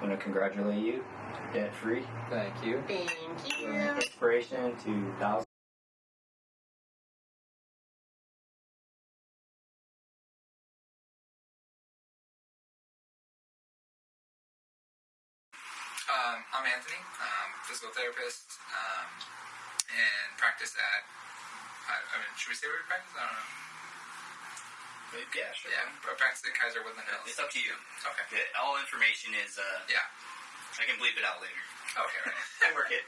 want to congratulate you. Debt-free. Thank you. Thank you. Inspiration to thousands. I'm Anthony. I'm a physical therapist and practice at, should we say where we practice? I don't know. Yeah, sure. Yeah, I practice at Kaiser Woodland Hills. It's up to you. Okay. Yeah, all information is, Yeah. I can bleep it out later. Okay, right. I work it.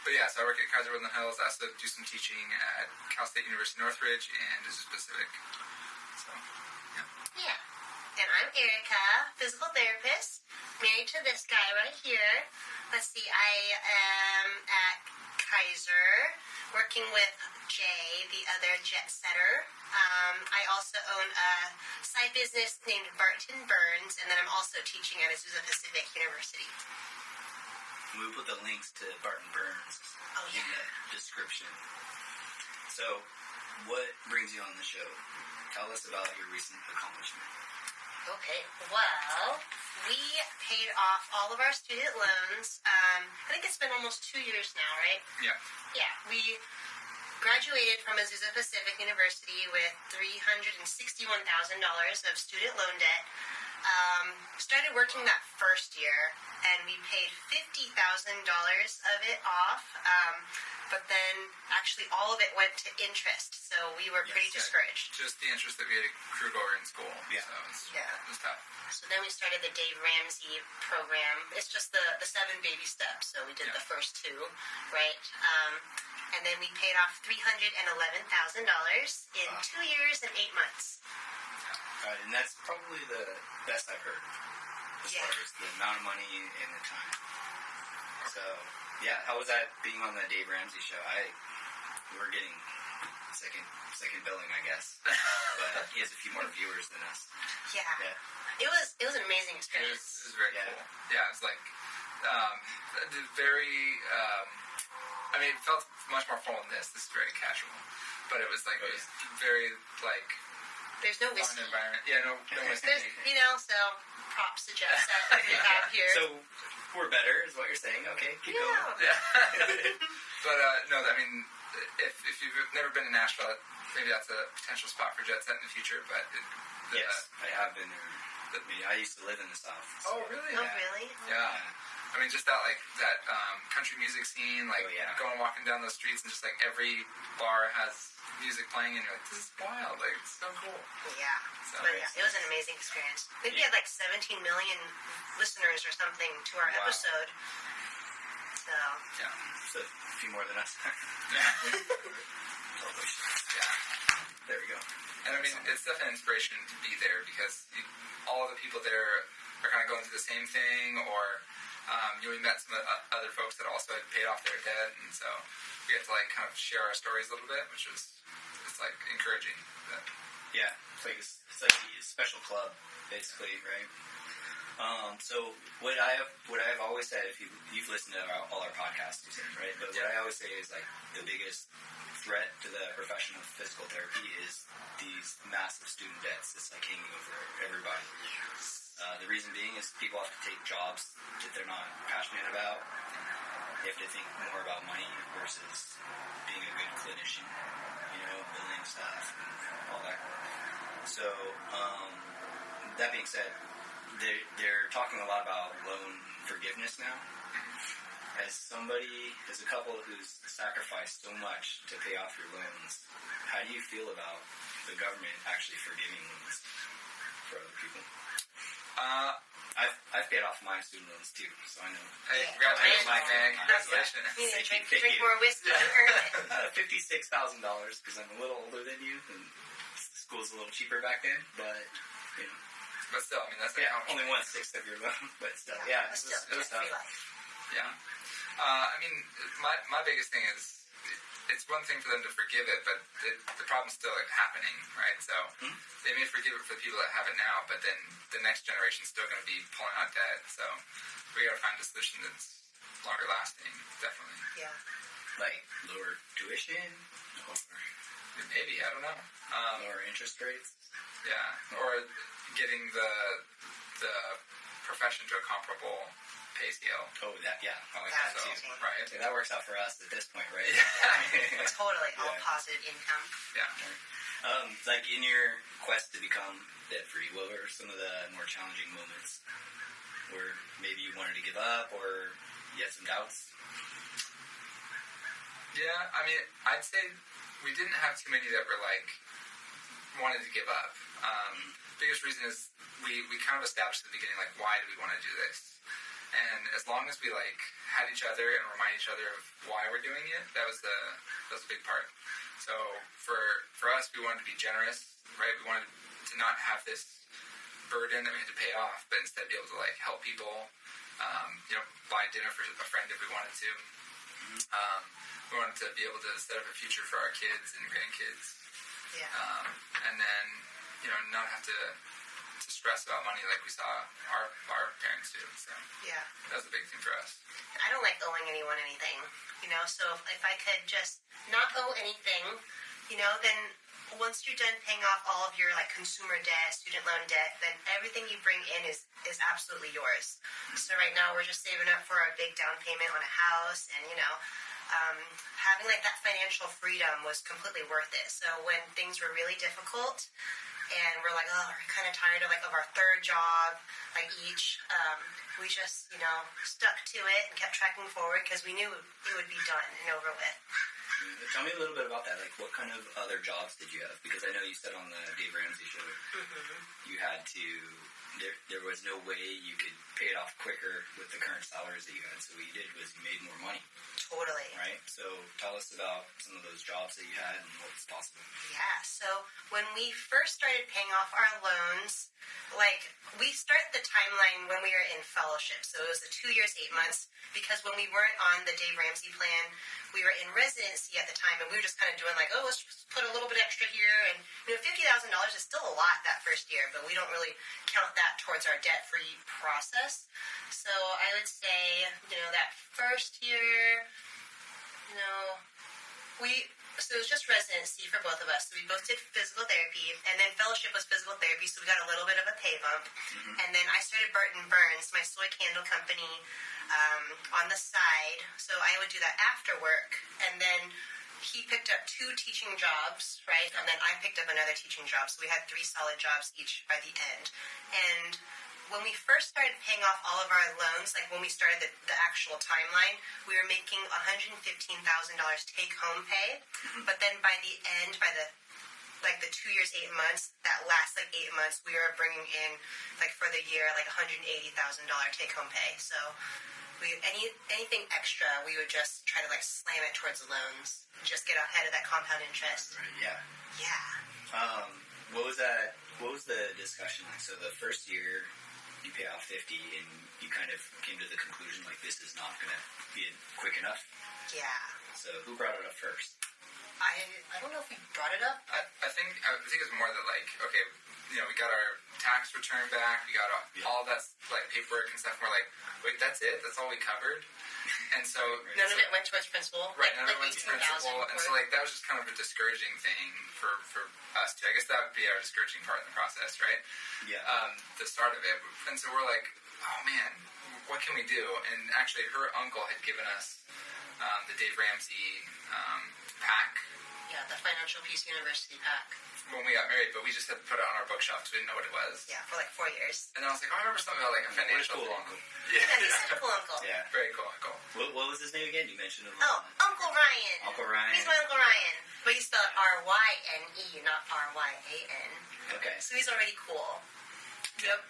But yeah, so I work at Kaiser Woodland Hills. I also do some teaching at Cal State University Northridge and Azusa Pacific. So, yeah. Yeah. And I'm Erica, physical therapist, married to this guy right here. Let's see, I am at Kaiser, working with Jay, the other JetSetter. I also own a side business named Bartons, and then I'm also teaching at Azusa Pacific University. We'll put the links to Barton Burns in the description. So, what brings you on the show? Tell us about your recent accomplishment. Okay, well, we paid off all of our student loans. I think it's been almost 2 years now, right? Yeah. Yeah, we graduated from Azusa Pacific University with $361,000 of student loan debt. Started working that first year, and we paid $50,000 of it off. But then actually all of it went to interest, so we were pretty discouraged. Just the interest that we had accrued over in school. Yeah. So it was tough. So then we started the Dave Ramsey program. It's just the 7 baby steps, so we did the first 2, right? And then we paid off $311,000 in 2 years and 8 months. And that's probably the best I've heard as far as the amount of money and the time. So, yeah, how was that being on the Dave Ramsey show? We're getting second billing, I guess, but he has a few more viewers than us. Yeah. It was an amazing It experience. was very cool. Yeah, it was like very. It felt much more formal than this. This is very casual, but it was like it was very like. There's no whiskey. Fun environment. Yeah, no whiskey. There's, so props to JetSet that we have here. So we're better, is what you're saying? Okay, keep going. Yeah. But no, I mean, if you've never been to Nashville, maybe that's a potential spot for JetSet in the future. But yes, I have been there. I used to live in the South. So. Oh, really? Oh, really? Yeah. I mean, just that country music scene, going walking down those streets, and just like every bar has music playing, and you're like, this is wild, like it's so cool. Yeah. So, but it was an amazing experience. I think we had like 17 million listeners or something to our episode. So. Yeah. So a few more than us. Yeah. There we go. And I mean, it's definitely an inspiration to be there because all of the people there are kind of going through the same thing, or we met some other folks that also had paid off their debt, and so we get to like kind of share our stories a little bit, which was like encouraging. But. Yeah, it's like a special club, basically, right? So what I've always said, if you've listened to all our podcasts, right? But what I always say is like the biggest threat to the profession of physical therapy is these massive student debts that's like hanging over everybody. The reason being is people have to take jobs that they're not passionate about. They have to think more about money versus being a good clinician, billing stuff and all that. So, that being said, they're talking a lot about loan forgiveness now. As a couple who's sacrificed so much to pay off your loans, how do you feel about the government actually forgiving loans for other people? I've paid off my student loans too, so I know. Hey, congratulations, man. Congratulations. You need to drink more whiskey to earn it. $56,000 because I'm a little older than you, and school's a little cheaper back then, but, But still, I mean, that's only 1/6 of your loan, but still, it was tough. Yeah. I mean, my biggest thing is, it's one thing for them to forgive it, but the problem's still happening, right? So they may forgive it for the people that have it now, but then the next generation's still going to be pulling out debt. So we got to find a solution that's longer lasting, definitely. Yeah. Like lower tuition, or maybe, I don't know. lower interest rates. Yeah, or getting the profession to a comparable pay scale. Oh, that, yeah. I like That's that too. amazing. Right? Yeah, that works out for us at this point, right? Yeah. Totally, all Yeah. positive income. Yeah. Like in your quest to become debt-free, what were some of the more challenging moments where maybe you wanted to give up or you had some doubts? Yeah, I mean, I'd say we didn't have too many that were like wanted to give up. Biggest reason is we kind of established at the beginning, like, why do we want to do this? And as long as we like had each other and remind each other of why we're doing it, that was a big part. So for us, we wanted to be generous, right? We wanted to not have this burden that we had to pay off, but instead be able to like help people, buy dinner for a friend if we wanted to. We wanted to be able to set up a future for our kids and grandkids. Yeah. And then, not have to stress about money like we saw our parents do. So Yeah. that was a big thing for us. I don't like owing anyone anything, so if I could just not owe anything, then once you're done paying off all of your like consumer debt, student loan debt, then everything you bring in is absolutely yours. So right now we're just saving up for a big down payment on a house, and having like that financial freedom was completely worth it. So when things were really difficult and we're like, oh, we're kind of tired of our third job, like each, we just, stuck to it and kept tracking forward because we knew it would be done and over with. Tell me a little bit about that. Like, what kind of other jobs did you have? Because I know you said on the Dave Ramsey show, you had to, there was no way you could pay it off quicker with the current salaries that you had. So what you did was you made more money. Totally. Right? So tell us about some of those jobs that you had and what was possible. Yeah, so when we first started paying off our loans, we start the timeline when we were in fellowship. So it was the 2 years, 8 months, because when we weren't on the Dave Ramsey plan, we were in residency at the time, and we were just kind of doing let's just put a little bit extra here. And, $50,000 is still a lot that first year, but we don't really count that towards our debt-free process. So I would say, that first year, so it was just residency for both of us. So we both did physical therapy, and then fellowship was physical therapy, so we got a little bit of a pay bump. And then I started Barton Burns, my soy candle company, on the side. So I would do that after work, and then he picked up 2 teaching jobs, right? And then I picked up another teaching job. So we had 3 solid jobs each by the end. And when we first started paying off all of our loans, when we started the actual timeline, we were making $115,000 take-home pay. But then by the end, by the 2 years, 8 months, that last 8 months, we were bringing in for the year $180,000 take-home pay. So anything extra, we would just try to slam it towards the loans, just get ahead of that compound interest. Right, yeah. Yeah. What was that? What was the discussion like? So the first year, you pay off 50, and you kind of came to the conclusion this is not going to be quick enough. Yeah. So who brought it up first? I don't know if we brought it up. I think it was more that okay, we got our tax return back, we got all that paperwork and stuff. And we're like, wait, that's it? That's all we covered? And so none of it went towards principal. Right, none of it went to principal. And so that was just kind of a discouraging thing for us too. I guess that would be our discouraging part in the process, right? Yeah. The start of it. And so we're like, oh man, what can we do? And actually her uncle had given us the Dave Ramsey pack. Yeah, the Financial Peace University pack. When we got married, but we just had to put it on our bookshelf, so we didn't know what it was. Yeah, for 4 years. And then I was like, I remember something about a financial cool thing. uncle. Yeah, he's such a cool uncle. Yeah. Very cool uncle. What was his name again? You mentioned him. Oh, Uncle Ryan. Uncle Ryan. He's my Uncle Ryan. But he spelled R-Y-N-E, not R-Y-A-N. Okay. So he's already cool. Yep.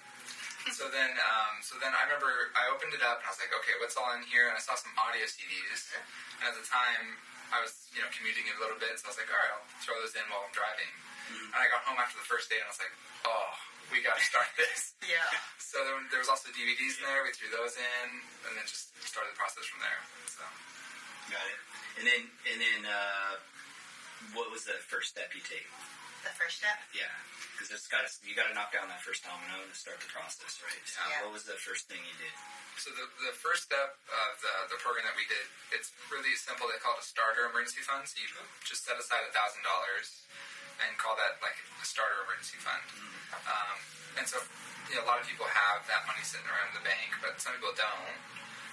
So then I remember I opened it up and I was like, okay, what's all in here? And I saw some audio CDs. And at the time, I was, commuting a little bit, so I was like, all right, I'll throw those in while I'm driving. And I got home after the first day and I was like, oh, we got to start this. Yeah. So there was also DVDs in there. We threw those in and then just started the process from there. So. Got it. And then, what was the first step you take? The the first step? Yeah, because you got to knock down that first domino to start the process, right? So what was the first thing you did? So the first step of the program that we did, it's really simple. They call it a starter emergency fund. So you just set aside $1,000 and call that like a starter emergency fund. And so a lot of people have that money sitting around in the bank, but some people don't.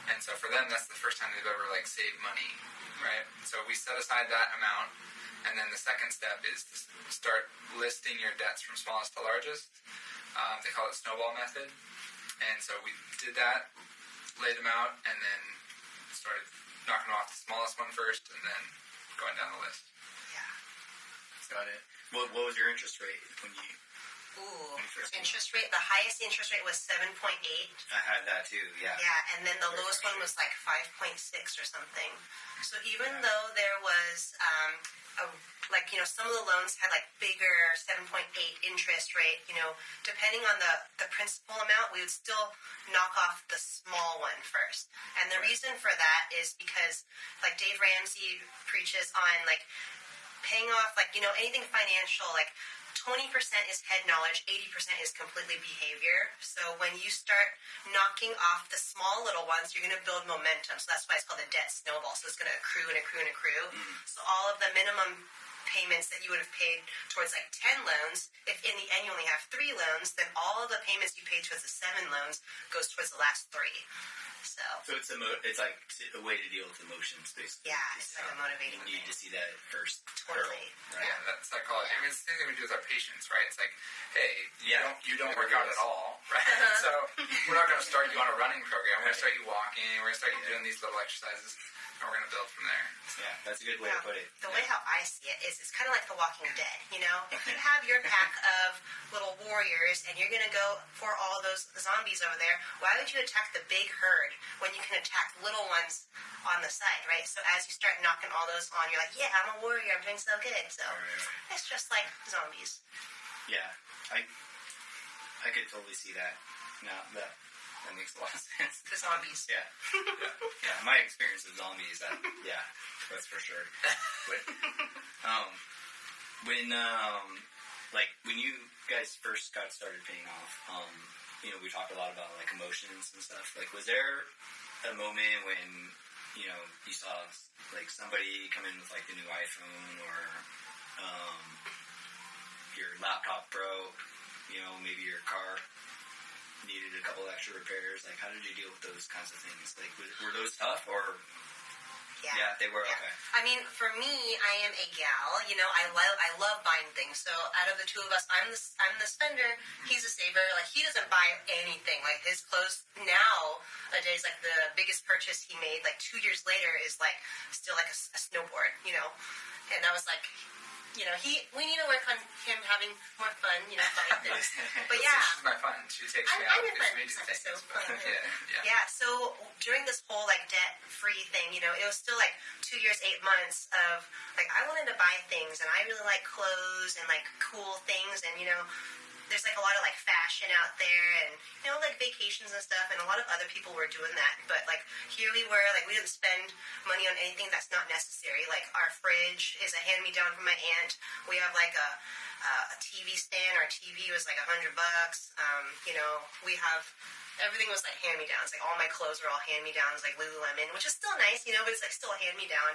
And so for them, that's the first time they've ever like saved money, right? So we set aside that amount, and then the second step is to start listing your debts from smallest to largest. They call it snowball method. And so we did that, laid them out, and then started knocking off the smallest one first, and then going down the list. Yeah. Got it. What was your interest rate when you? Interest rate. The highest interest rate was 7.8. I had that too. Yeah. Yeah, and then the lowest one was like 5.6 or something. So even though there was, some of the loans had like bigger 7.8 interest rate, depending on the principal amount, we would still knock off the small one first. And the reason for that is because, like Dave Ramsey preaches on, like paying off, anything financial, 20% is head knowledge, 80% is completely behavior. So when you start knocking off the small little ones, you're going to build momentum. So that's why it's called a debt snowball. So it's going to accrue and accrue and accrue. So all of the minimum payments that you would have paid towards 10 loans, if in the end you only have 3 loans, then all of the payments you paid towards the 7 loans goes towards the last 3. So it's like a way to deal with emotions, basically. Yeah, it's like a motivating You need to see that first Totally. hurdle, right? Yeah, that's psychology. I mean, it's the same thing we do with our patients, right? It's like, hey, you don't work out at all, right? So we're not going to start you on a running program. We're going to start you walking. We're going to start you doing these little exercises, and we're going to build from there. Yeah, that's a good way to put it. The way how I see it is it's kind of like The Walking Dead, If you have your pack of little warriors and you're going to go for all those zombies over there, why would you attack the big herd when you can attack little ones on the side, right? So as you start knocking all those on, you're like, yeah, I'm a warrior, I'm doing so good. So it's just like zombies. Yeah, I could totally see that. Now that makes a lot of sense. The zombies. Yeah. My experience with zombies, that's for sure. But when you guys first got started paying off, we talked a lot about emotions and stuff. Was there a moment when you saw somebody come in with the new iPhone, or your laptop broke, maybe your car needed a couple extra repairs? How did you deal with those kinds of things? Were those tough, or? Yeah, they were. Yeah. Okay. I mean, for me, I am a gal. I love buying things. So out of the two of us, I'm the spender. He's a saver. He doesn't buy anything. His clothes nowadays, the biggest purchase he made 2 years later is still a snowboard. And I was like, we need to work on him having more fun, buying things. But yeah. She's my fun. She takes me out. I'm your friend. We do things. So, Yeah. So during this whole debt-free thing, it was still 2 years, 8 months of I wanted to buy things, and I really like clothes and cool things, and there's a lot of fashion out there, and vacations and stuff, and a lot of other people were doing that. But here we were, we didn't spend money on anything that's not necessary. Our fridge is a hand-me-down from my aunt. We have a TV stand. Our TV was $100. We have everything was hand-me-downs. All my clothes were all hand-me-downs, Lululemon, which is still nice, but it's still a hand-me-down.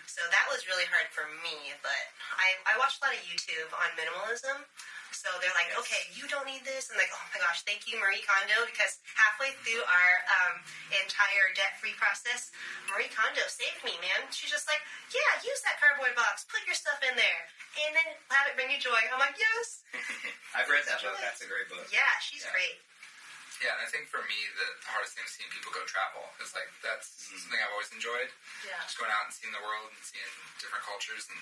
So that was really hard for me. But I watched a lot of YouTube on minimalism. So they're okay, you don't need this. And oh my gosh, thank you, Marie Kondo, because halfway through our entire debt-free process, Marie Kondo saved me, man. She's just yeah, use that cardboard box, put your stuff in there, and then have it bring you joy. I'm like, yes. I've read that book. That's a great book. Yeah, she's great. Yeah, and I think for me, the hardest thing is seeing people go travel. Because, that's something I've always enjoyed. Yeah. Just going out and seeing the world and seeing different cultures. And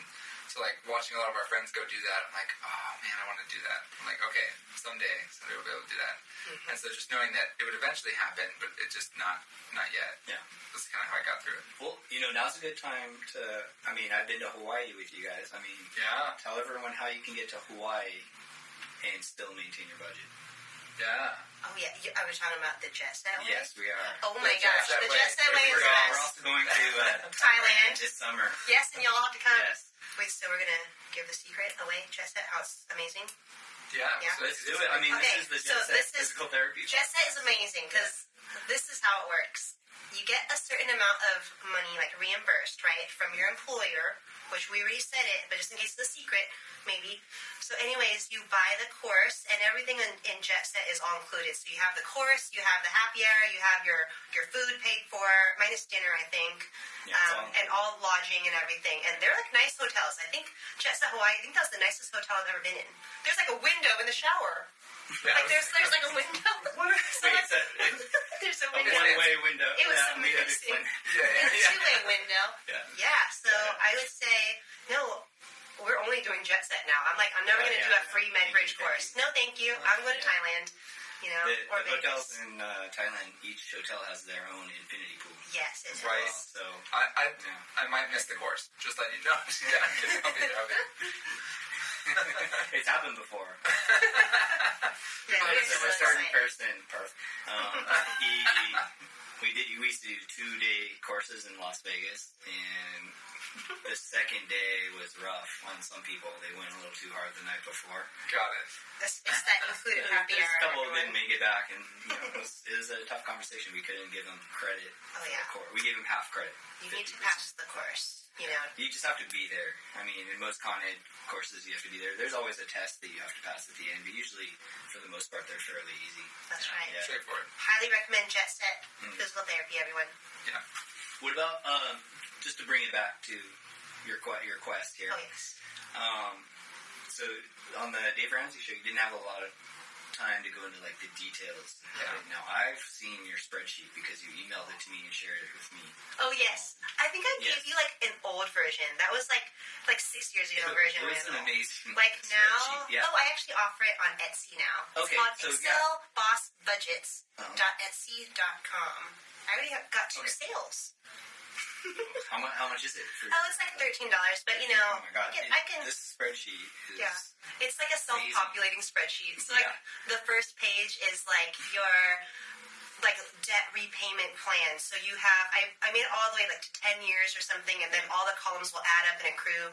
so, watching a lot of our friends go do that, I'm like, oh, man, I want to do that. I'm like, okay, someday we'll be able to do that. And so just knowing that it would eventually happen, but it just not yet. Yeah. That's kind of how I got through it. Well, now's a good time to, I've been to Hawaii with you guys. Yeah. Tell everyone how you can get to Hawaii and still maintain your budget. Yeah. Oh, yeah. Are we talking about the JetSet way? Yes, we are. Oh, my gosh. The JetSet way is the We're best. also going to Thailand this summer. Yes, and y'all have to come. Yes. Wait, so we're going to give the secret away? JetSet, how it's amazing. Yeah. Yeah. So Let's do it. I mean, Okay, this is the so JetSet this is- physical therapy. JetSet is amazing because this is how it works. You get a certain amount of money, like reimbursed, right, from your employer, which we already said it, but just in case it's a secret, maybe. So anyways, you buy the course, and everything in JetSet is all included. So you have the course, you have the happy hour, you have your food paid for, minus dinner, I think, Yeah, it's all and all lodging and everything. And they're like nice hotels. I think JetSet Hawaii, I think that was the nicest hotel I've ever been in. There's like a window in the shower. Like there's like a window. There's a A window. one-way window. It was we had to amazing. explain. It's a two-way window. Yeah. So I would say, no, we're only doing JetSet now. I'm never going to do a free MedBridge course. No, thank you. I'm going to Thailand, or The hotels Vegas. in Thailand, each hotel has their own infinity pool. Yes, it is. Right. So I might miss the course. Just let you know. Yeah, I'll be there. it's happened before. Yeah, it is So a so certain exciting. person, we used to do 2-day courses in Las Vegas, and the second day was rough on some people. They went a little too hard the night before. Got it. It's that included happy There's hour. a couple everyone. didn't make it back, and it was a tough conversation. We couldn't give them credit. Oh, yeah. For the course. We gave them half credit. You need to 50%. pass the course. You just have to be there. I mean, in most Con Ed courses, you have to be there. There's always a test that you have to pass at the end, but usually, for the most part, they're fairly easy. That's right. Yeah. Straightforward. Highly recommend JetSet physical therapy, everyone. Yeah. What about just to bring it back to your quest here? Oh, yes. So on the Dave Ramsey show, you didn't have a lot of time to go into like the details. Yeah. Now I've seen your spreadsheet because you emailed it to me and shared it with me. Oh, yes. I think I gave you like an old version. That was like 6 years ago version. It was an when- amazing Like now, spreadsheet. Yeah. oh, I actually offer it on Etsy now. It's Okay, called so, excelbossbudgets.etsy.com. I already got 2 sales. How much is it? Oh, it's like $13, but Oh my god! I can. This spreadsheet is Yeah, it's like a self-populating spreadsheet. So like the first page is like your debt repayment plan. So you have I made it all the way like to 10 years or something, and then all the columns will add up and accrue.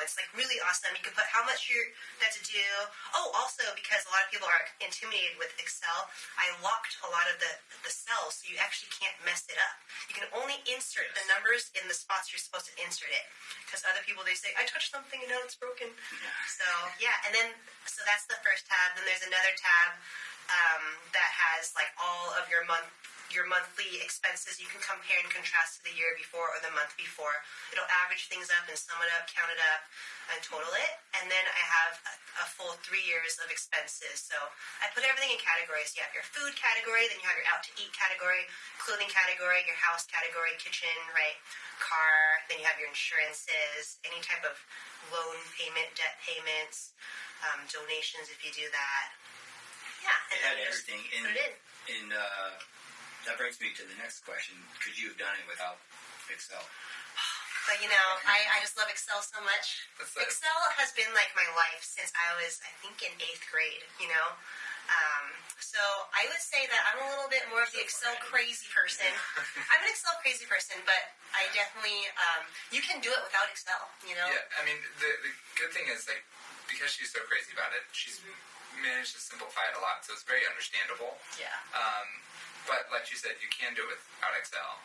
It's like really awesome. You can put how much you're got to do. Oh, also because a lot of people are intimidated with Excel, I locked a lot of the cells, so you actually can't mess it up. You can only insert the numbers in the spots you're supposed to insert it. Because other people, they say, I touched something and now it's broken. So yeah, and then so that's the first tab. Then there's another tab that has like all of your monthly expenses. You can compare and contrast to the year before or the month before. It'll average things up and sum it up, count it up, and total it. And then I have a full 3 years of expenses. So I put everything in categories. You have your food category, then you have your out to eat category, clothing category, your house category, kitchen, right, car. Then you have your insurances, any type of loan payment, debt payments, donations if you do that. Yeah, and It had then just everything. put it in. And that brings me to the next question. Could you have done it without Excel? But I just love Excel so much. That's like- Excel has been like my life since I was, I think, in 8th grade. So I would say that I'm a little bit more of the Excel crazy person. I'm an Excel crazy person, but I definitely you can do it without Excel. Yeah, I mean, the good thing is, like, because she's so crazy about it, she's managed to simplify it a lot, so it's very understandable. Yeah. But like you said, you can do it without Excel.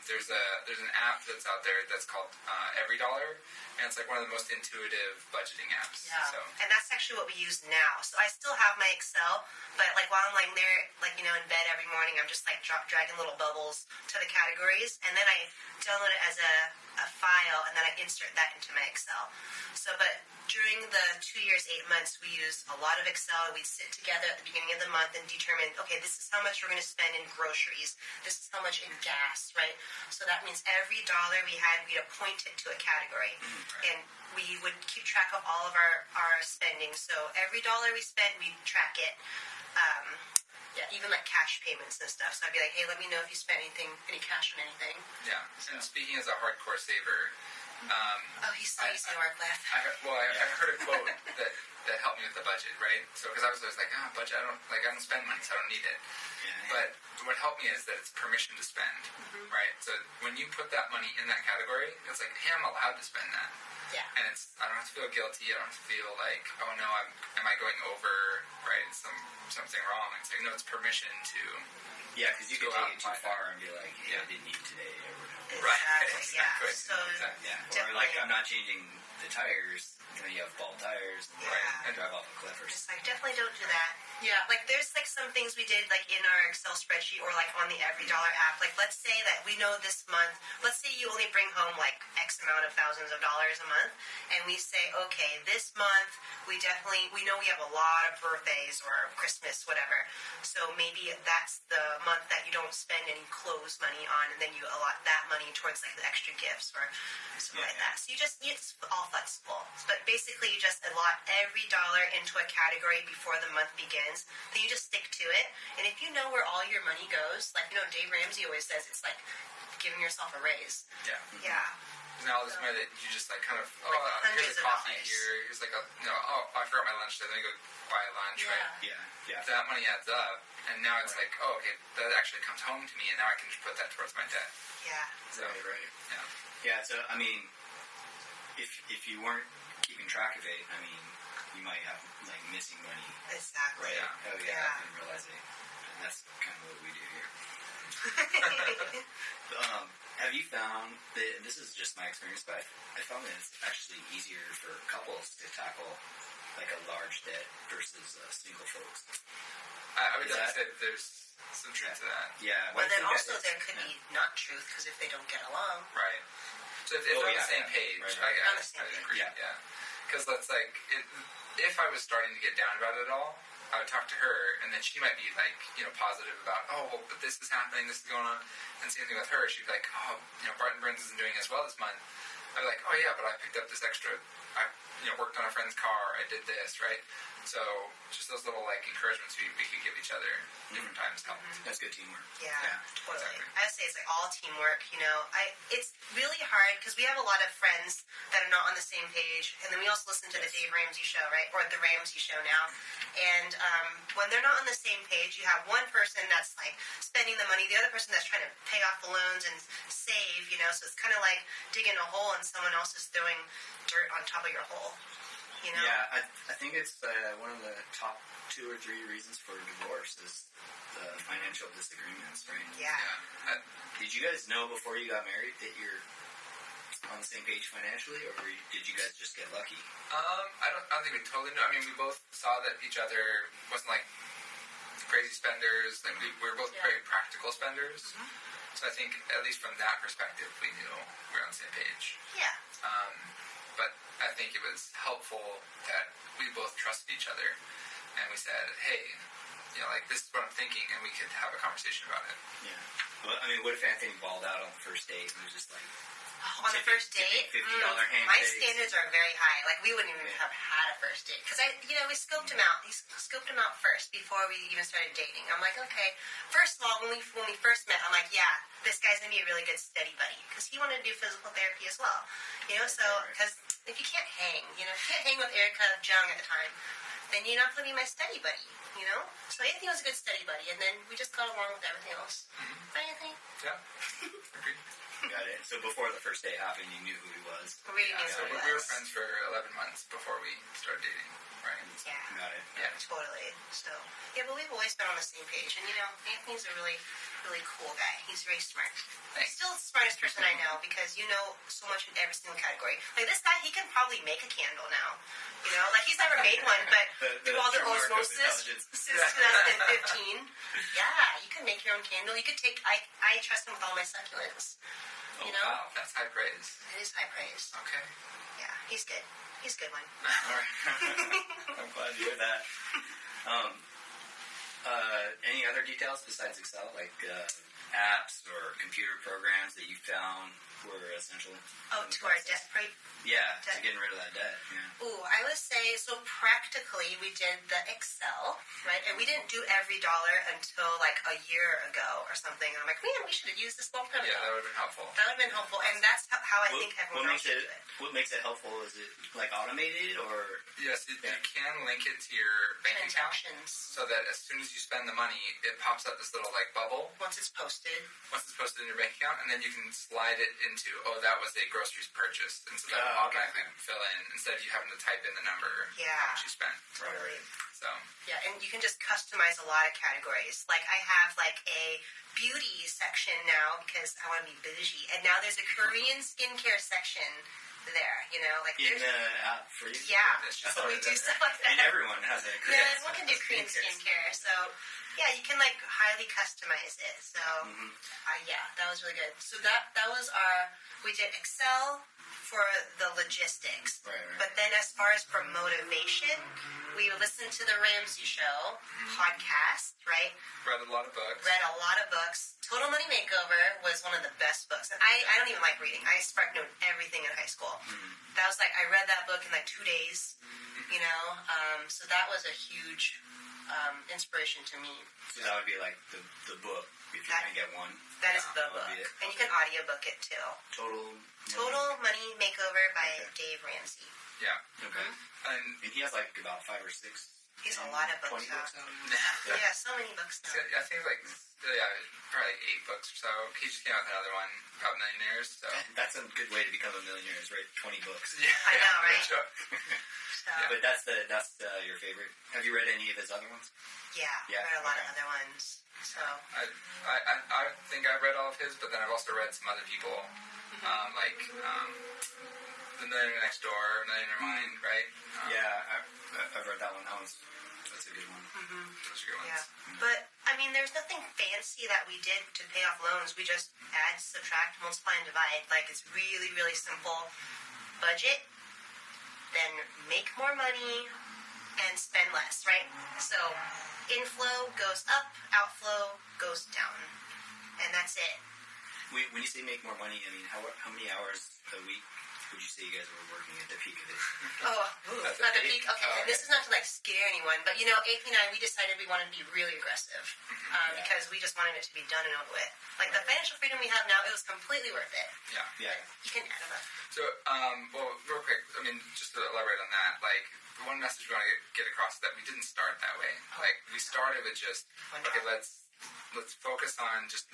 There's an app that's out there that's called Every Dollar, and it's like one of the most intuitive budgeting apps. Yeah, So and that's actually what we use now. So I still have my Excel, but like while I'm laying there, like in bed every morning, I'm just like dragging little bubbles to the categories, and then I download it as a file, and then I insert that into my Excel. So, but during the 2 years, 8 months, we used a lot of Excel. We'd sit together at the beginning of the month and determine, okay, this is how much we're going to spend in groceries. This is how much in gas, right? So that means every dollar we had, we'd appoint it to a category. And we would keep track of all of our spending. So every dollar we spent, we'd track it. Yeah, even like cash payments and stuff. So I'd be like, hey, let me know if you spent any cash on anything. yeah. And speaking as a hardcore saver, Oh, he's so easy to work with. I heard a quote that helped me with the budget, right? So because I was always like, budget, I don't spend money, so I don't need it. But what helped me is that it's permission to spend, right? So when you put that money in that category, it's like, hey, I'm allowed to spend that. Yeah. And I don't have to feel guilty. I don't have to feel like, oh no, am I going over, right? Something wrong. It's like, no, it's permission to. Yeah, because you Go could out take it and too find far and be like, hey, I didn't eat today. Or whatever. Right. Exactly. So Exactly. Yeah. Or like, I'm not changing the tires. You know, you have bald tires. Yeah. And drive off a cliff or It's something. like, definitely don't do that. Yeah, like there's like some things we did like in our Excel spreadsheet or like on the $Every Dollar app. Like let's say that we know this month, let's say you only bring home like X amount of thousands of dollars a month, and we say, okay, this month we know we have a lot of birthdays or Christmas, whatever. So maybe that's the month that you don't spend any clothes money on, and then you allot that money towards like the extra gifts or something like that. So it's all flexible. But basically you just allot every dollar into a category before the month begins. Then you just stick to it. And if you know where all your money goes, like, Dave Ramsey always says, it's like giving yourself a raise. Yeah. Yeah. Now this money that you just like kind of, hundreds here's a of coffee dollars. here, here's like I forgot my lunch today, let me go buy lunch, Yeah. right? Yeah. That money adds up, and now it's like, okay, that actually comes home to me, and now I can just put that towards my debt. Yeah. So, Right. yeah. Yeah, so, I mean, if you weren't keeping track of it, I mean, you might have, like, missing money. Exactly. Right? Yeah. Oh, yeah, Yeah. I didn't realize it. And that's kind of what we do here. Have you found that, this is just my experience, but I found that it's actually easier for couples to tackle, like, a large debt versus single folks. I would Is definitely that- say there's some truth to that. Yeah. But then also that is? there could be not truth because if they don't get along. Right. So if they're on the same page, right. On the same I page. agree. Yeah. Yeah. Because that's like, if I was starting to get down about it all, I would talk to her, and then she might be like, positive about, oh, well, but this is happening, this is going on, and same thing with her. She'd be like, oh, Barton Burns isn't doing as well this month. I'd be like, oh yeah, but I picked up this extra. I worked on a friend's car. I did this, right? So just those little like encouragements we could give each other different times help. That's good teamwork. Yeah, Yeah, totally. exactly. I would say it's like all teamwork. It's really hard because we have a lot of friends that are not on the same page, and then we also listen to the Dave Ramsey show, right, or the Ramsey show now. And when they're not on the same page, you have one person that's like spending the money, the other person that's trying to pay off the loans and save. So it's kind of like digging a hole and someone else is throwing dirt on top of your hole. Yeah, I think it's one of the top 2 or 3 reasons for divorce is the financial disagreements, right? Yeah. Did you guys know before you got married that you're on the same page financially, or did you guys just get lucky? I don't think we totally know. I mean, we both saw that each other wasn't like crazy spenders. Like we were both very practical spenders. Mm-hmm. So I think at least from that perspective, we knew we were on the same page. Yeah. But I think it was helpful that we both trusted each other, and we said, hey, like this is what I'm thinking, and we could have a conversation about it. Yeah. Well, I mean, what if Anthony balled out on the first date and was just like, On the first date, $50 handshakes. my standards are very high. Like we wouldn't even have had a first date because we scoped him out. He scoped him out first before we even started dating. I'm like, okay. First of all, when we first met, I'm like, yeah, this guy's gonna be a really good steady buddy because he wanted to do physical therapy as well. So because if you can't hang, you can't hang with Erica Jung at the time, then you're not gonna be my steady buddy. So Anthony was a good steady buddy, and then we just got along with everything else. Right, Anthony? Yeah. Agreed. got it? So before the first date happened, you knew who he was. We really Yeah, knew so who we it were was. friends for 11 months before we started dating, right? Yeah. Got it. Yeah. Totally. So, yeah, but we've always been on the same page. And, Anthony's a really, really cool guy. He's very smart. He's still the smartest person I know because you know so much in every single category. Like, this guy, he can probably make a candle now. Like, he's never made one, but through all the true mark of osmosis intelligence. since 2015, yeah, you can make your own candle. You could take, I trust him with all my succulents. Oh, wow. That's high praise. It is high praise. Okay. Yeah, he's good. He's a good one. All right. I'm glad to hear that. Any other details besides Excel, like apps or computer programs that you found were essential? Oh, to our debt rate. Yeah, to getting rid of that debt. Yeah. Ooh, I would say, so practically we did the Excel, right? And we didn't do every dollar until like a year ago or something. And I'm like, man, we should have used this long time ago. Yeah, that would have been helpful. That would have been helpful. And that's how I think everyone else should do it. What makes it helpful? Is it like automated or? Yes, you can link it to your bank account Transactions. so that as soon as you spend the money, it pops up this little like bubble. Once it's posted. posted. Once it's posted in your bank account, and then you can slide it into, that was a groceries purchased, and so that will automatically fill in instead of you having to type in the number how much you spent. Totally. So yeah, and you can just customize a lot of categories. Like I have like a beauty section now because I want to be bougie, and now there's a Korean skincare section there. Like in the app for you. Yeah, so we do stuff like that. And everyone has a Korean. Yeah, everyone can do Korean skincare. So yeah, you can like highly customize it. So yeah, that was really good. So that was we did Excel for the logistics. Right. But then as far as for motivation, we listened to the Ramsey Show podcast, right? read a lot of books. Total Money Makeover was one of the best books. And I don't even like reading. I spark note everything in high school. That was like, I read that book in like 2 days, so that was a huge inspiration to me. So that would be like the book, if you're going to get one. That is the book. And you can audiobook it too. Total Money Makeover by Dave Ramsey. Yeah. Okay. And he has like about 5 or 6. He's a lot of books 20 books out. Yeah, so many books now. I think probably 8 books or so. He just came out with another one about millionaires. So that's a good way to become a millionaire, is right? 20 books. Yeah, I know, right? Sure. But that's your favorite. Have you read any of his other ones? Yeah, I read a lot of other ones. So I think I've read all of his, but then I've also read some other people, like The Millionaire Next Door, Millionaire Mind, right? I've read that one. That's a good one. Those are good ones. yeah, but I mean, there's nothing fancy that we did to pay off loans. We just add, subtract, multiply, and divide. Like it's really, really simple. Budget, then make more money, and spend less, right? So inflow goes up, outflow goes down, and that's it. When you say make more money, I mean, how many hours a week would you say you guys were working at the peak of it? At the peak. Okay, and this is not to like scare anyone, but AP9, we decided we wanted to be really aggressive because we just wanted it to be done and over with. Like the financial freedom we have now, it was completely worth it. Yeah. You can add them up. So, real quick, I mean, just to elaborate on that, like, the one message we want to get across is that we didn't start that way. Like, we started with just, let's focus on just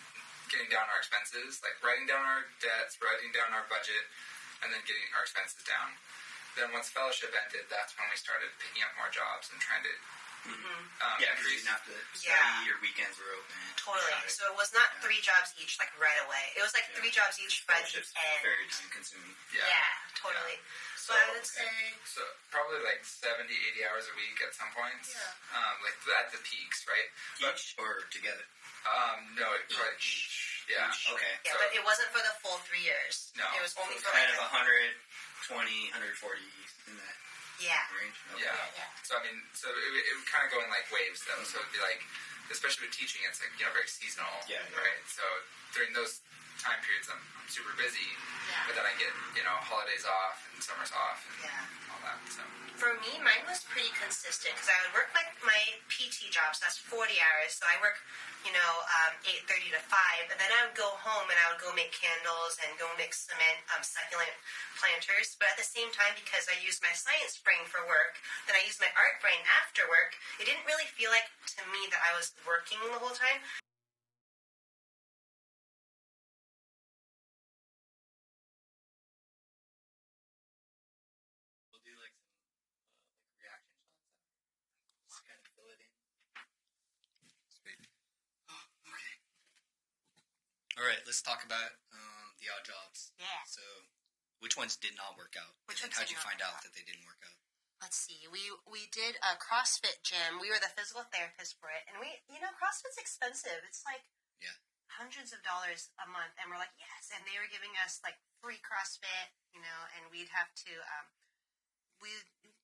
getting down our expenses, like writing down our debts, writing down our budget, and then getting our expenses down. Then once fellowship ended, that's when we started picking up more jobs and trying to because you didn't have to study, your weekends were open. Totally. So it was not 3 jobs each, like right away. It was like 3 jobs each by the end. Very time consuming. Yeah, totally. So I would say... So probably like 70, 80 hours a week at some points. Yeah. Like at the peaks, right? Each or together? No, probably each. Yeah. Okay. Yeah, but it wasn't for the full 3 years. No. It was only for kind of 120, 140 in that range. Okay. Yeah. So I mean, it would kind of go in like waves though. So it'd be like, especially with teaching, it's like very seasonal. Yeah. Right. So during those time periods, I'm super busy. Yeah. But then I get holidays off and summers off and all that. So for me, mine was pretty consistent because I would work my PT job, so that's 40 hours. So I work 8:30 to 5, and then I would go home and I would go make candles and go mix cement, succulent planters. But at the same time, because I used my science brain for work, then I used my art brain after work, it didn't really feel like to me that I was working the whole time. We'll do like some reaction shots. Just kind of fill it in. Sweet. Oh, okay. All right, let's talk about the odd jobs. Yeah. So, which ones did not work out? How'd you find out that they didn't work out? Let's see. We did a CrossFit gym. We were the physical therapist for it, and CrossFit's expensive. It's like hundreds of dollars a month, and we're like, yes. And they were giving us like free CrossFit, and we'd have to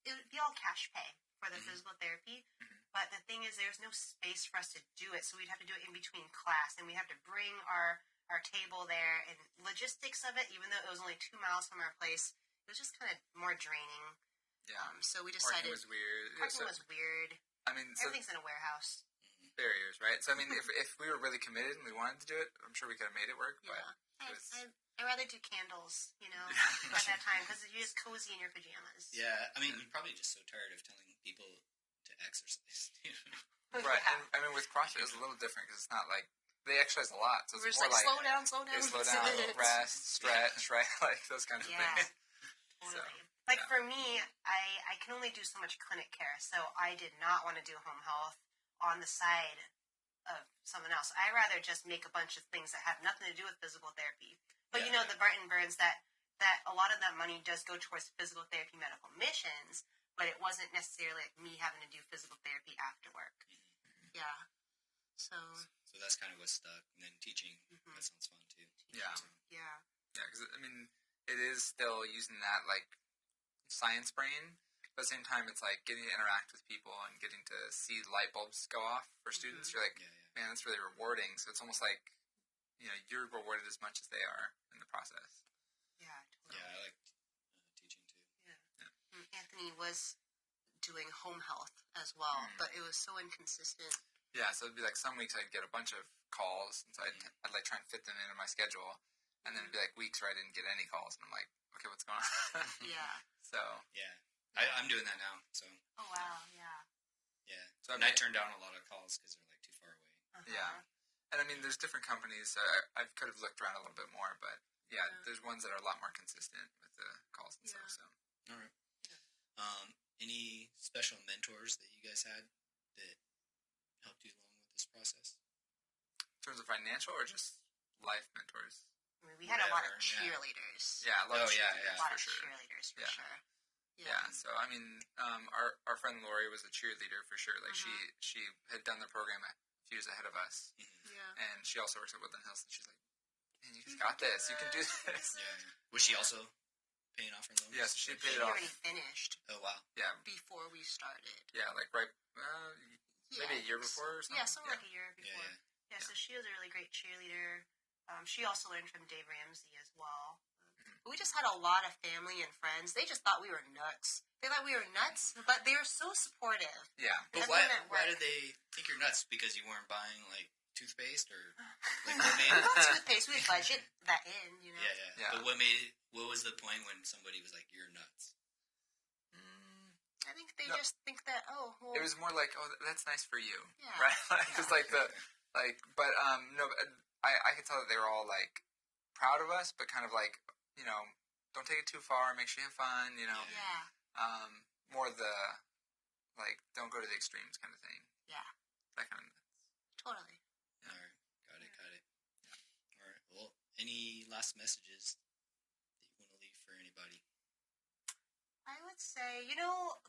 it would be all cash pay for the physical therapy. But the thing is, there's no space for us to do it, so we'd have to do it in between class, and we have to bring our table there, and logistics of it, even though it was only 2 miles from our place, it was just kind of more draining. yeah. So we decided Parking was weird. Parking was weird. I mean, Everything's in a warehouse. barriers, right? So I mean, if we were really committed and we wanted to do it, I'm sure we could have made it work. But I'd rather do candles, at that time, because you're just cozy in your pajamas. Yeah, I mean, you're probably just so tired of telling people to exercise. Right. And, I mean, with CrossFit, it's a little different because it's not like they exercise a lot, so We're it's just more like slow down, okay, slow down, rest, stretch, right? Like those kind of Yeah, things. totally. So, Like yeah. for me, I can only do so much clinic care, so I did not want to do home health on the side of someone else. I rather just make a bunch of things that have nothing to do with physical therapy. But Yeah, the Barton Burns, that a lot of that money does go towards physical therapy medical missions, but it wasn't necessarily like me having to do physical therapy after work. Yeah. So that's kind of what stuck. And then teaching, that sounds fun too. Yeah. So, yeah. Yeah, because I mean, it is still using that like science brain, but at the same time, it's like getting to interact with people and getting to see light bulbs go off for students. You're like, man, that's really rewarding. So it's almost like you're rewarded as much as they are in the process. Yeah. Totally. yeah, I like teaching too. Yeah. Anthony was doing home health as well, but it was so inconsistent. Yeah, so it'd be like some weeks I'd get a bunch of calls, and so I'd like try and fit them into my schedule, and then it'd be like weeks where I didn't get any calls, and I'm like, okay, what's going on? Yeah. So Yeah. I'm doing that now, so. Oh, wow, yeah. Yeah. So And I turn down a lot of calls because they're like too far away. Yeah, and I mean, there's different companies. So I could have looked around a little bit more, but yeah, there's ones that are a lot more consistent with the calls and stuff. So, All right. Any special mentors that you guys had that helped you along with this process? in terms of financial or just life mentors? I mean, we had a lot of Whatever, yeah. cheerleaders. Yeah, a lot of yeah, cheerleaders, A lot for of sure. cheerleaders, for Yeah. sure. Yeah, so I mean, our friend Lori was a cheerleader for sure. Like she had done the program a few years ahead of us, Yeah. and she also works at Woodland Hills, and she's like, "Man, you guys got this. You can do this." Yeah. Was she also paying off her loans? Yeah, so she paid She it off. already finished Oh, wow. Yeah, before we started. yeah, like right, maybe a year before or something. Yeah, something like a year before. Yeah. So she was a really great cheerleader. She also learned from Dave Ramsey as well. We just had a lot of family and friends. They just thought we were nuts. They thought we were nuts, but they were so supportive. Yeah, But Everyone at why work. did they think you're nuts? Because you weren't buying, like, toothpaste? Or like, We what made it? bought toothpaste. We budget that in, you know. Yeah. But what was the point when somebody was like, you're nuts? I think they No. just think that, oh, well, it was more like, "Oh, that's nice for you," Yeah. right? Like, it's like but no, I could tell that they were all like proud of us, but kind of like, don't take it too far. Make sure you have fun. yeah. More the like, don't go to the extremes kind of thing. Yeah. That kind of. Totally. All right. Got it. Yeah. All right. Well, any last messages that you want to leave for anybody? I would say,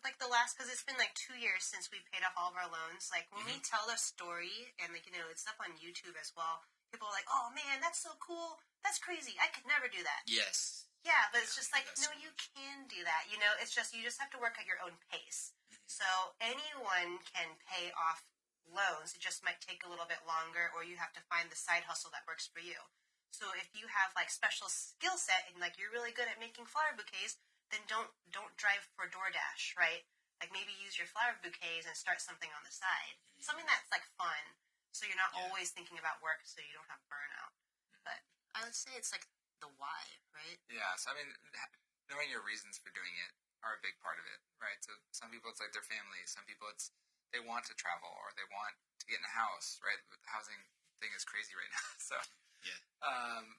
like because it's been like 2 years since we paid off all of our loans. Like when we tell the story and like, it's up on YouTube as well. People are like, oh man, that's so cool. That's crazy. I could never do that. Yes. Yeah, but it's just like, that's no, so you much. can do that. It's just, you just have to work at your own pace. So anyone can pay off loans. It just might take a little bit longer, or you have to find the side hustle that works for you. So if you have like special skill set and like you're really good at making flower bouquets, then don't drive for DoorDash, right? Like maybe use your flower bouquets and start something on the side. Something that's like fun. So you're not always thinking about work, so you don't have burnout. But I would say it's like the why, right? Yeah, so I mean, knowing your reasons for doing it are a big part of it, right? So some people it's like their families, some people it's they want to travel or they want to get in a house, right? The housing thing is crazy right now, so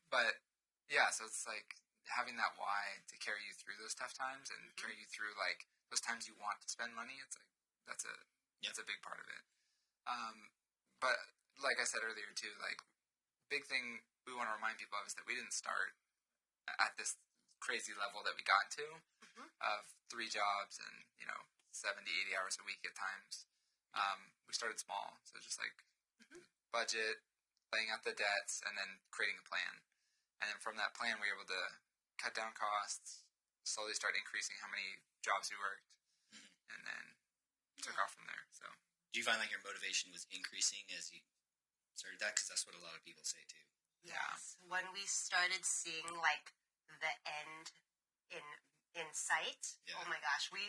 but yeah, so it's like having that why to carry you through those tough times and carry you through like those times you want to spend money. It's like that's a big part of it. But like I said earlier too, like big thing we want to remind people of is that we didn't start at this crazy level that we got to of 3 jobs and 70, 80 hours a week at times. We started small, so just like budget, laying out the debts, and then creating a plan. And then from that plan, we were able to cut down costs, slowly start increasing how many jobs we worked, and then took off from there. So, Do you find like your motivation was increasing as you started that? Because that's what a lot of people say too. Yes. When we started seeing like the end in sight, oh my gosh, we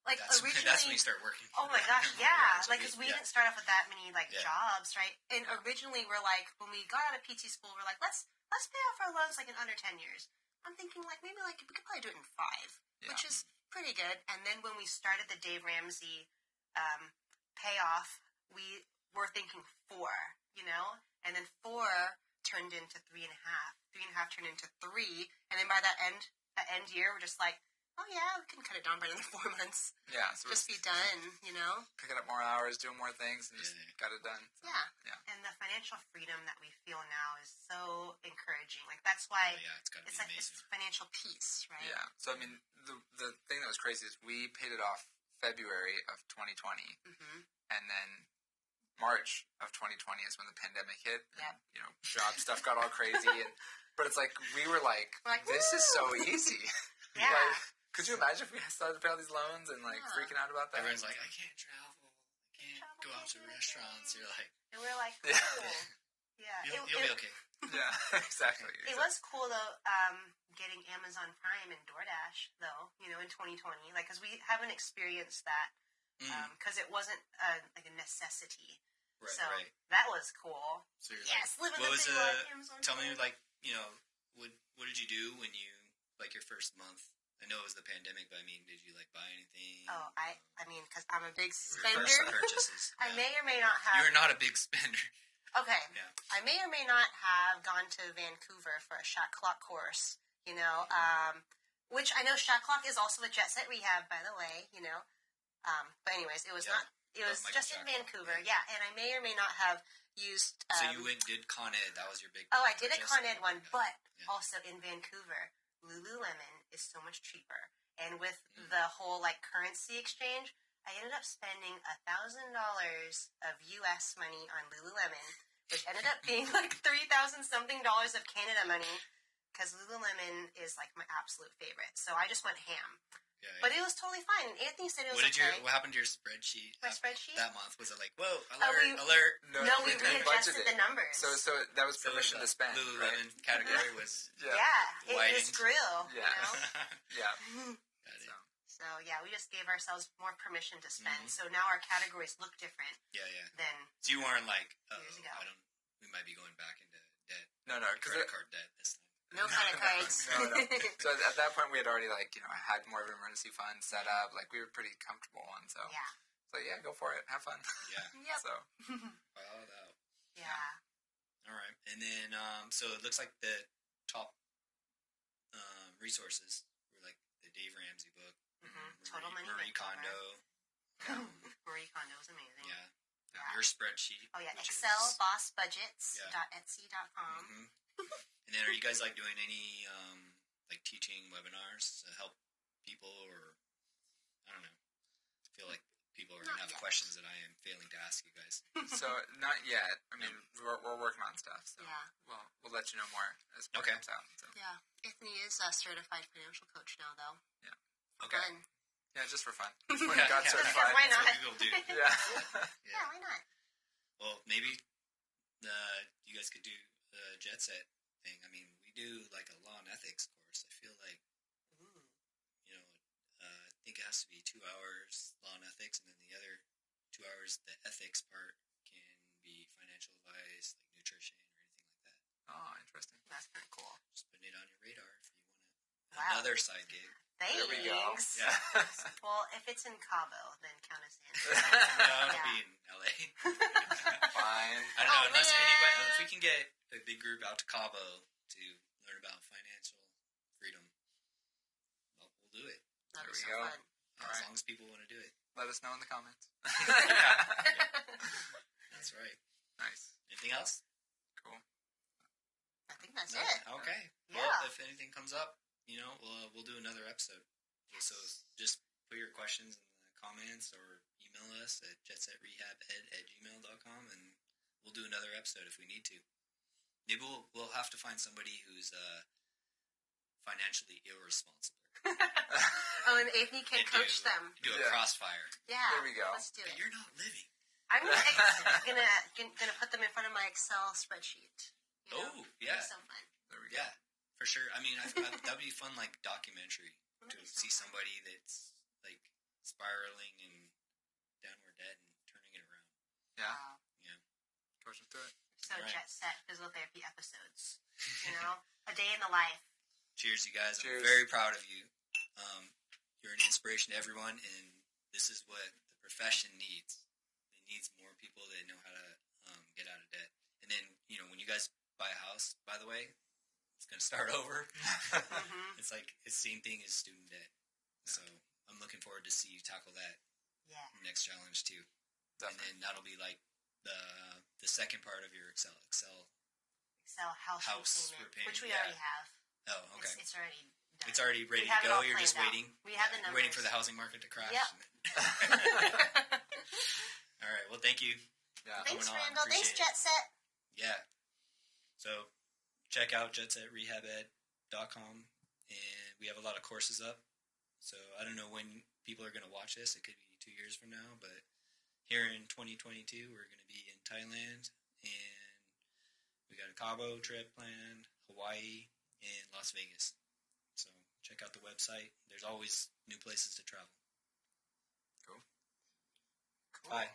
like originally. That's when you start working. Oh my gosh, yeah. Like, because we didn't start off with that many jobs, right? And originally, we're like, when we got out of PT school, we're like, let's pay off our loans like in under 10 years. I'm thinking like maybe like we could probably do it in 5, which is pretty good. And then when we started the Dave Ramsey payoff, we were thinking 4, and then 4 turned into 3.5. 3.5 turned into 3, and then by that end year, we're just like, oh yeah, we can cut it down by another 4 months. Yeah, so just be done, picking up more hours, doing more things, and just got it done. So, yeah. And the financial freedom that we feel now is so encouraging. Like that's why it's gotta be like amazing. it's financial peace, right? Yeah. So I mean, the thing that was crazy is we paid it off February of 2020, and then March of 2020 is when the pandemic hit. Yep. And, job stuff got all crazy, but it's like we were like, this is so easy. Yeah. Like, could you imagine if we started to pay all these loans and freaking out about that? Everyone's like, I can't travel. I can't go out to restaurants. You're like, and we're like, cool. Yeah. You'll be okay. Yeah, exactly. It was cool though, getting Amazon Prime and DoorDash though, in 2020, because we haven't experienced that, because it wasn't like a necessity. Right, so right. that was cool. So you're living what the was big life, Amazon tell me Prime. what did you do when you your first month? I know it was the pandemic, but I mean, did you buy anything? Oh, I mean, because I'm a big Your spender. first purchases. I may or may not have. You're not a big spender. Okay. Yeah. I may or may not have gone to Vancouver for a shot clock course, which I know shot clock is also a JetSet Rehab, by the way, But anyways, it was not. It was just in Vancouver, and I may or may not have used. So you did Con Ed. That was your big. Oh, I did a purchase? Con Ed one, but also in Vancouver, Lululemon is so much cheaper, and with the whole currency exchange, I ended up spending $1,000 of U.S. money on Lululemon, which ended up being $3,000 something of Canada money, because Lululemon is my absolute favorite. So I just went ham. Yeah. But it was totally fine, and Anthony said it was What happened to your spreadsheet? My spreadsheet? That month? Was it whoa, alert? No, we readjusted the numbers. So that was permission to spend. Lululemon right? category was it was grill. Yeah. Yeah. So we just gave ourselves more permission to spend. So now our categories look different. Yeah. Than so you weren't years ago. We might be going back into debt. No, because credit card debt this time. No credit cards. No. So at that point, we had already had more of an emergency fund set up. We were pretty comfortable, and so go for it, have fun. Yeah. Yep. So. Well, that. Yeah. All right, and then so it looks like the top resources were the Dave Ramsey book, Total Money Marie Makeover. Kondo. Marie Kondo is amazing. Yeah. Your spreadsheet. Oh yeah, which Excel is, bossbudgets.etsy.com. And then, are you guys doing any teaching webinars to help people, or I don't know? I feel like people are gonna have questions that I am failing to ask you guys. So not yet. I mean, we're working on stuff. So we'll let you know more as it comes out. So. Yeah, Anthony is a certified financial coach now, though. Yeah. Okay. Fun. Yeah, just for fun. When you got certified. Why not? That's what people do. Yeah, why not? Well, maybe you guys could do the JetSet thing. I mean, we do a law and ethics course. I feel like, I think it has to be 2 hours law and ethics, and then the other 2 hours, the ethics part, can be financial advice, nutrition, or anything like that. Oh, interesting. That's pretty cool. Just putting it on your radar if you want to. Wow. Another side gig. Thanks. There we go. Yeah. Well, if it's in Cabo, then count us in. No, it'll be in LA. Fine. I don't know, unless man. anybody, if we can get a big group out to Cabo to learn about financial freedom, we'll do it. That'd There be we so go. fun. As long as people want to do it. Let us know in the comments. That's right. Nice. Anything else? Cool. I think that's No? it. Okay. Yeah. Well, if anything comes up, we'll do another episode. So just put your questions in the comments or email us at jetsetrehab@gmail.com, and we'll do another episode if we need to. Maybe we'll have to find somebody who's financially irresponsible. Oh, and Anthony can coach them. Do a crossfire. Yeah. There we go. Let's do But it. you're not living. I'm gonna put them in front of my Excel spreadsheet. Oh, yeah. It'll be so fun. There we go. Yeah, for sure. I mean, that would be fun, documentary to see somebody that's spiraling and downward debt and turning it around. Yeah. Wow. Yeah. Coach them through it. So Right. JetSet physical therapy episodes. A day in the life. Cheers, you guys. Cheers. I'm very proud of you. You're an inspiration to everyone, and this is what the profession needs. It needs more people that know how to by the way, it's going to start over. Mm-hmm. It's like it's the same thing as student debt. So I'm looking forward to see you tackle that next challenge too. Definitely. And then that'll be like the second part of your Excel house repayment, which we already have. Oh, okay. It's already done. It's already ready We have to it go. all You're just planned out. waiting. We have the numbers. Waiting for the housing market to crash. Yep. All right. Well, thank you. Yeah. Thanks, coming on. Randall. Thanks, Appreciate it. JetSet. Yeah. So check out JetSetRehabEd.com, and we have a lot of courses up. So I don't know when people are going to watch this. It could be 2 years from now, but here in 2022, we're going to be in Thailand, and we got a Cabo trip planned, Hawaii, and Las Vegas. So check out the website. There's always new places to travel. Cool. Bye.